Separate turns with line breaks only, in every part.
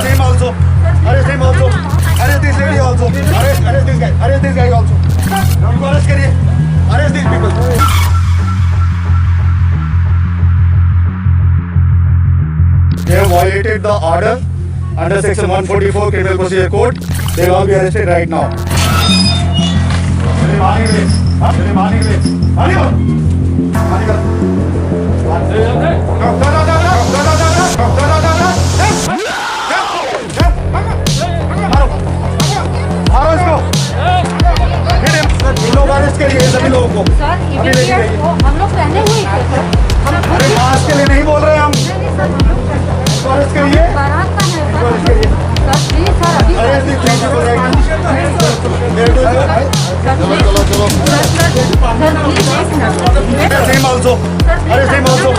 him also. Arrest him also. Arrest this lady also. Arrest this guy. Arrest this guy also. Arrest करिए. Arrest these people. They have violated the order under section 144 Criminal Procedure Code. They will all be arrested right now. मारो इसको। लोग arrest करिए सभी लोगों को।
Sir immediate हम लोग पहने हुए थे सर।
अरे मास्क के लिए नहीं बोल रहे हम। अरेस्ट करिए।
बारात का है सर प्लीज सर अभी
Same also. Arrest him also.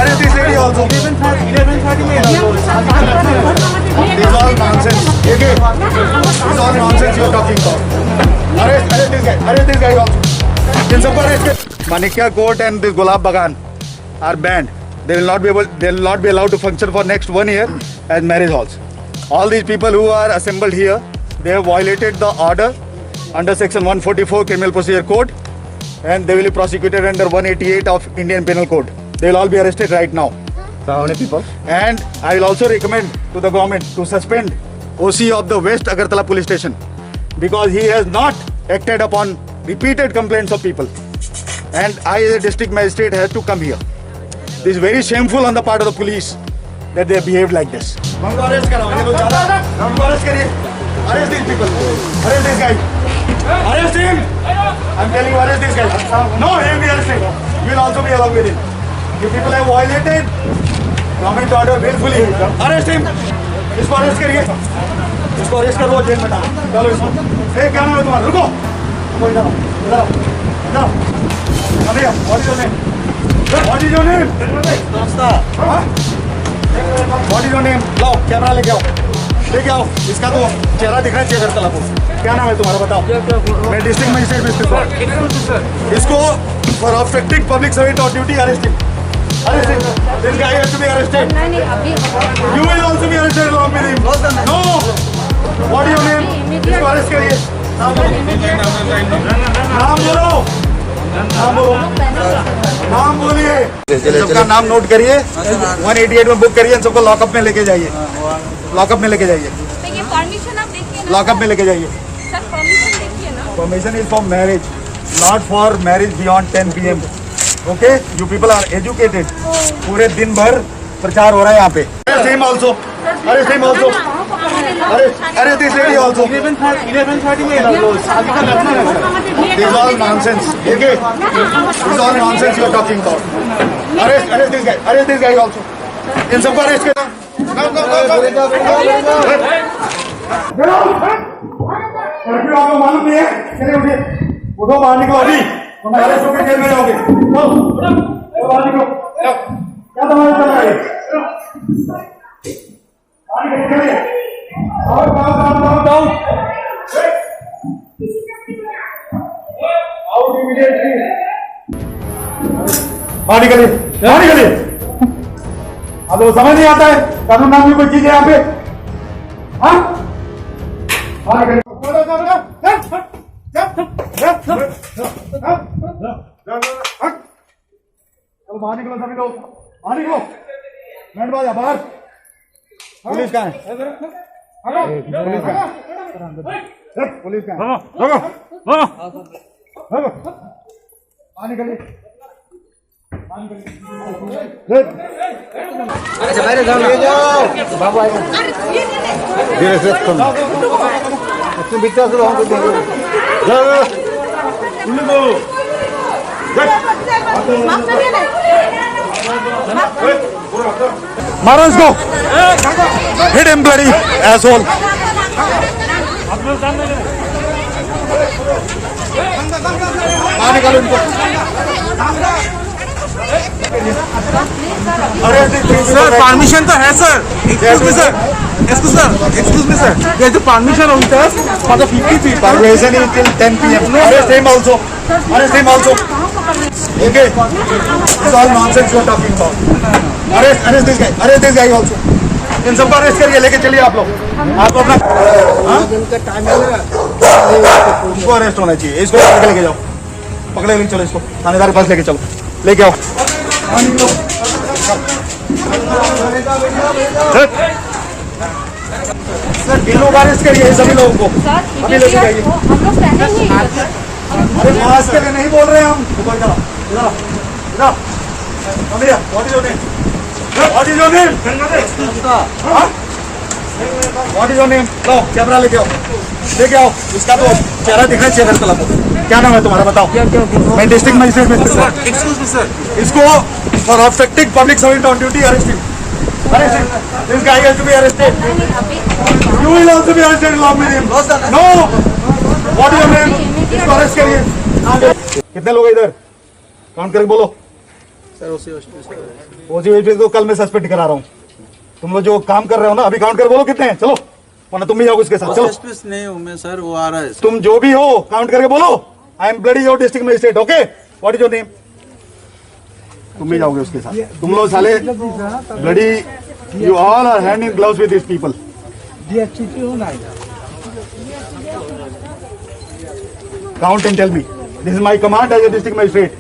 Arrest this lady also. 11:30 में. This is all nonsense. Okay. This is all nonsense you are talking about. Arrest this guy. Arrest this guy also. In some arrest. Manikya Court and this Gulab Bagan are banned. They will not be allowed to function for next 1 year as marriage halls. All these people who are assembled here, they have violated the order under section 144 Criminal Procedure Code, and they will be prosecuted under 188 of Indian Penal Code. They will all be arrested right now. So how many people? And I will also recommend to the government to suspend OC of the West Agartala Police Station because he has not acted upon repeated complaints of people. And I as a district magistrate has to come here. This is very shameful on the part of the police that they have behaved like this. Arrest these people. Arrest this guy. Arrest him. I'm telling you, arrest this guy. No, he will be arrested. You will also be along with him. You people have violated government order willfully. Arrest him. इसको arrest करिए. इसको arrest करो jail में डालो. चलो इसको. ए क्या नाम है तुम्हारा? रुको. कोई ना. इधर आओ. इधर आओ. अरे what is your name? What is your name? रास्ता. What is your name? लाओ कैमरा लेके आओ. लेके आओ. इसका तो चेहरा दिख रहा है चेक करता लाओ. क्या नाम है तुम्हारा बताओ? मैं डिस्ट्रिक्ट मजिस्ट्रेट मिस्टर सर. इसको for obstructing public servant on duty arrest him. Arrest him. This guy has to be arrested.
नहीं अभी
You will also be arrested along with him. No. What is your name? इसको arrest करिए. नाम बोलो. नाम बोलिए. सबका नाम नोट करिए. 188 में बुक करिए. सबको लॉकअप में लेके जाइए. लॉकअप में लेके जाइए.
परमिशन आप देखिए ना.
लॉकअप में लेके जाइए.
सर परमिशन देखिए ना.
Permission is for marriage, not for marriage beyond 10 PM. Okay? You people are educated. पूरे दिन भर प्रचार हो रहा है यहाँ पे. Arrest him also. Arrest him also. Arrest this lady also. 11:30 में. This is all nonsense. Okay? This is all nonsense you are talking about. Arrest this guy. Arrest this guy also. इन सबको arrest करना. Curfew आपको मालूम नहीं है? चलिए उठिए. उठो बाहर निकलो अभी. तुम अरेस्ट होकर जेल में जाओगे. बाहर निकलो. क्या तुम्हारा चल रहा है? बाहर निकलिए. और डाउन. Out immediately. बाहर निकलिए. बाहर निकलिए. अब वो समझ नहीं आता है कानून नाम की कोई चीज है यहाँ पे. हाँ बाहर निकलिए. बाहर निकलो सभी लोग. बाहर निकलो. बैंड बाजा बाहर. पुलिस कहाँ है? पुलिस कहाँ है? पुलिस कहाँ है? बाहर निकलिए. अच्छा बाहर जाओ. ले जाओ बाबू आएगा. धीरे से तुम बिकता से वहाँ पे जाओ. मारो इसको. Hit him bloody asshole. निकालो इनको.
सर परमिशन तो है sir. Excuse me sir. There is a permission on us for the 50 people.
Permission is till 10 PM. Arrest him also. Okay? This is all nonsense you are talking about. Arrest this guy also. इन सबको arrest करिए, लेके चलिए आप लोग। आप अपना इसको arrest होना चाहिए, इसको पकड़ के लेके जाओ, पकड़े लेके चलो, इसको थानेदार के पास लेके चलो, लेके आओ। सर इन लोग अरेस्ट करिए सभी लोगों को, अभी लेके जाइए।
हम लोग पहने हुए हैं सर।
अरे मास्क के लिए नहीं बोल रहे हैं हम। इधर what is your name? What is your name? What is your name? Low camera लेके आओ, लेके आओ। इसका तो चेहरा दिखना चाहिए मेरे को। क्या नाम है तुम्हारा, बताओ। मैं डिस्ट्रिक्ट मजिस्ट्रेट में।
Excuse me, sir.
इसको for obstructing public servant on duty arrest him. This guy has to be arrested. You will also be arrested along with him. No. What is your name? इसको arrest करिए। कितने लोग हैं इधर? Count करके बोलो। ओसी को कल मैं सस्पेंड करा रहा हूँ। तुम लोग जो काम कर रहे हो ना, अभी काउंट कर बोलो कितने हैं। चलो, वरना तुम भी जाओगे उसके साथ। चलो।
नहीं हूँ मैं सर, वो आ रहा है।
तुम जो भी हो काउंट करके बोलो। I am bloody your district magistrate. Okay, what is your name? तुम भी जाओगे उसके साथ। तुम लोग साले bloody, you all are hand in gloves with this people. Count and tell me. This is my command as a district magistrate.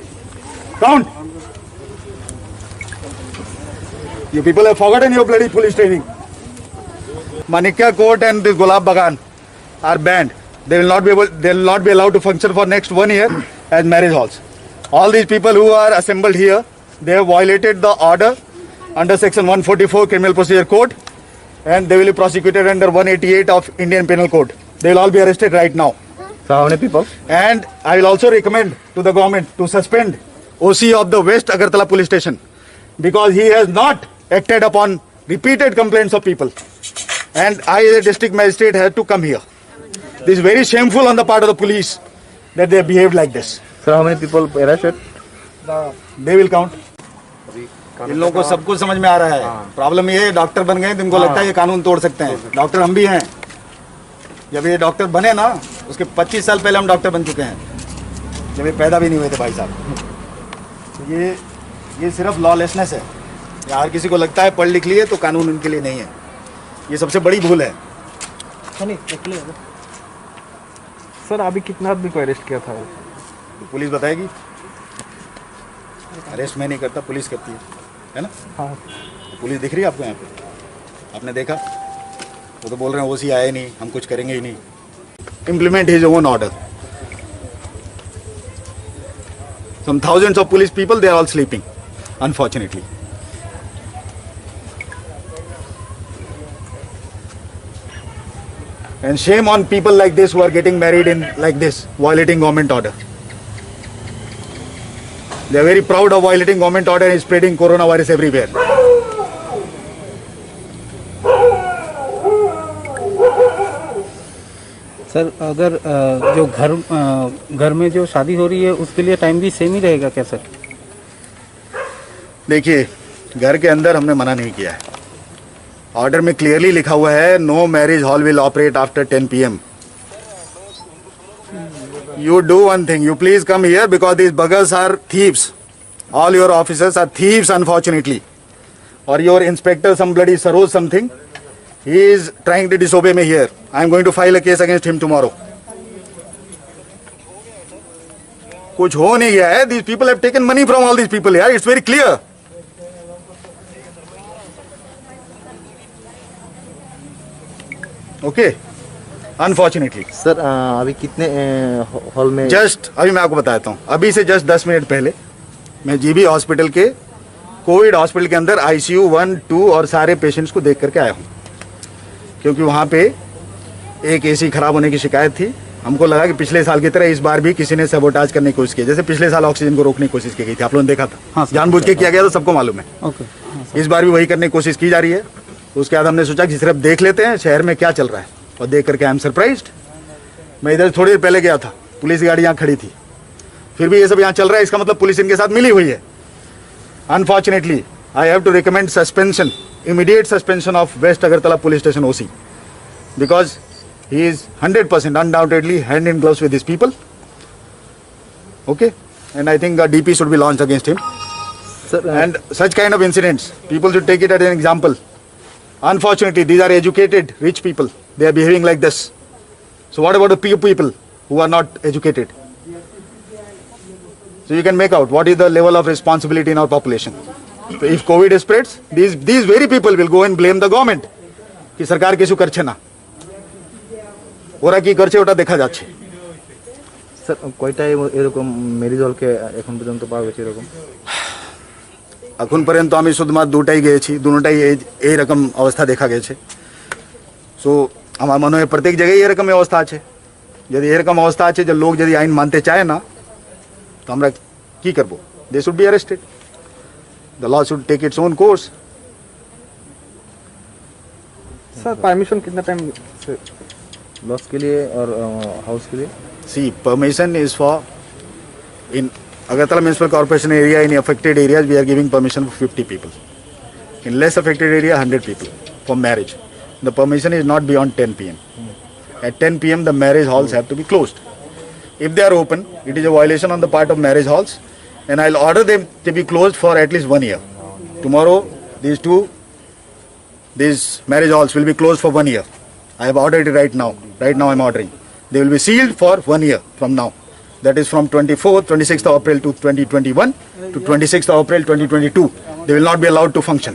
Count. You people have forgotten your bloody police training. Manikya Court and this Gulab Bagan are banned. They will not be allowed to function for next 1 year as marriage halls. All these people who are assembled here, they have violated the order under section 144 Criminal Procedure Code, and they will be prosecuted under 188 of Indian Penal Code. They will all be arrested right now.
So how many people?
And I will also recommend to the government to suspend OC of the West Agartala police station because he has not acted upon repeated complaints of people, and I as a district magistrate had to come here. This is very shameful on the part of the police that they have behaved like this.
Sir, how many people arrested?
They will count. इन लोगों को सब कुछ समझ में आ रहा है। Problem ये है, डॉक्टर बन गए, तुमको लगता है ये कानून तोड़ सकते हैं। डॉक्टर हम भी हैं। जब ये डॉक्टर बने ना, उसके 25 साल पहले हम डॉक्टर बन चुके हैं, जब ये पैदा भी नहीं हुए थे भाई साहब। तो ये सिर्फ लॉलेसनेस है। यार किसी को लगता है पढ़ लिख लिए तो कानून उनके लिए नहीं है, ये सबसे बड़ी भूल है।
सर अभी कितना आदमी को अरेस्ट किया था?
तो पुलिस बताएगी। अरेस्ट मैं नहीं करता, पुलिस करती है ना?
हाँ।
पुलिस दिख रही है आपको यहाँ पे? आपने देखा? वो तो बोल रहे हैं ओसी आए नहीं, हम कुछ करेंगे ही नहीं। Implement his own order. Some thousands of police people, they are all sleeping, unfortunately. And shame on people like this who are getting married in like this, violating government order. They are very proud of violating government order and spreading coronavirus everywhere.
Sir अगर जो घर में जो शादी हो रही है उसके लिए टाइम भी सेम ही रहेगा क्या सर?
देखिए, घर के अंदर हमने मना नहीं किया है। ऑर्डर में क्लियरली लिखा हुआ है, no marriage hall will operate after 10 PM. You do one thing, you please come here because these buggers are thieves. All your officers are thieves, unfortunately. Or your inspector, some bloody Saroj something, he is trying to disobey me here. I am going to file a case against him tomorrow. कुछ हो नहीं गया है. These people have taken money from all these people here. It's very clear. Okay. Unfortunately.
Sir अभी कितने hall में?
Just अभी मैं आपको बताता हूँ. अभी से जस्ट 10 मिनट पहले मैं जीबी हॉस्पिटल के कोविड हॉस्पिटल के अंदर ICU 1, 2 और सारे पेशेंट्स को देख करके आया हूँ, क्योंकि वहाँ पे एक AC खराब होने की शिकायत थी. हमको लगा कि पिछले साल की तरह इस बार भी किसी ने सबोटाज करने की कोशिश की, जैसे पिछले साल ऑक्सीजन को रोकने की कोशिश की गई थी. आप लोगों ने देखा था.
हाँ,
जानबूझ के किया गया था, सबको मालूम है.
ओके.
इस बार भी वही करने की कोशिश की जा रही है. उसके बाद हमने सोचा कि सिर्फ देख लेते हैं शहर में क्या चल रहा है, और देख करके आई एम सरप्राइज्ड. मैं इधर थोड़ी देर पहले गया था, पुलिस गाड़ी यहाँ खड़ी थी, फिर भी ये सब यहाँ चल रहा है. इसका मतलब पुलिस इनके साथ मिली हुई है. Unfortunately I have to recommend suspension, immediate suspension of west Agartala police station OC, because he is 100% undoubtedly hand in gloves with these people. Okay, and I think a DP should be launched against him.
Sir,
And such kind of incidents, people should take it as an example. Unfortunately, these are educated, rich people. They are behaving like this. So what about the poor people who are not educated? So you can make out what is the level of responsibility in our population. So if COVID spreads, these very people will go and blame the government. कि सरकार কিছু করছে না, ওরা কি করছে ওটা দেখা যাচ্ছে।
স্যার কয়টায় এরকম ম্যারেজ হলকে এখন পর্যন্ত পাওয়া গেছে এরকম?
এখন পর্যন্ত আমি শুধুমাত্র দুটাই গিয়েছি, দুটোটাই এইরকম অবস্থা দেখা গেছে। সো আমার মনে হয় প্রত্যেক জায়গায় এরকম অবস্থা আছে। যদি এরকম অবস্থা আছে যে লোক যদি আইন মানতে চায় না, তো আমরা কি করব? They should be arrested, the law should take its own course.
Sir permission कितना टाइम लॉस के लिए और हाउस के लिए?
See permission is for in Agartala Municipal Corporation area, in affected areas we are giving permission for 50 people. In less affected area 100 people for marriage. The permission is not beyond 10 pm. At 10 pm the marriage halls have to be closed. If they are open, it is a violation on the part of marriage halls, and I'll order them to be closed for at least 1 year. Tomorrow these marriage halls will be closed for 1 year. I have ordered it right now. Right now I'm ordering. They will be sealed for 1 year from now. That is from 26th of April to 2021 to 26th of April 2022. They will not be allowed to function.